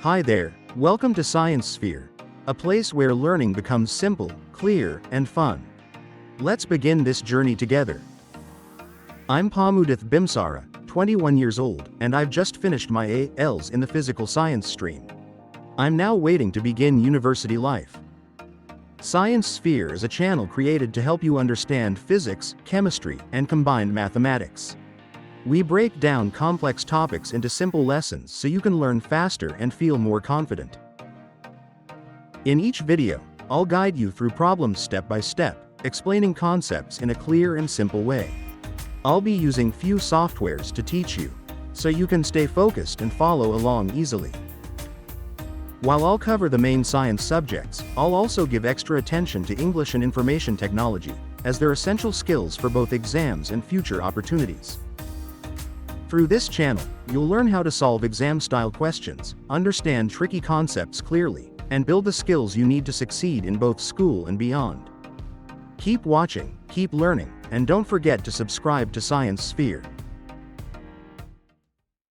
Hi there, welcome to Science Sphere, a place where learning becomes simple, clear, and fun. Let's begin this journey together. I'm Pamudith Bimsara, 21 years old, and I've just finished my A.Ls in the physical science stream. I'm now waiting to begin university life. Science Sphere is a channel created to help you understand physics, chemistry, and combined mathematics. We break down complex topics into simple lessons so you can learn faster and feel more confident. In each video, I'll guide you through problems step by step, explaining concepts in a clear and simple way. I'll be using few softwares to teach you, so you can stay focused and follow along easily. While I'll cover the main science subjects, I'll also give extra attention to English and information technology, as they're essential skills for both exams and future opportunities. Through this channel, you'll learn how to solve exam-style questions, understand tricky concepts clearly, and build the skills you need to succeed in both school and beyond. Keep watching, keep learning, and don't forget to subscribe to Science Sphere.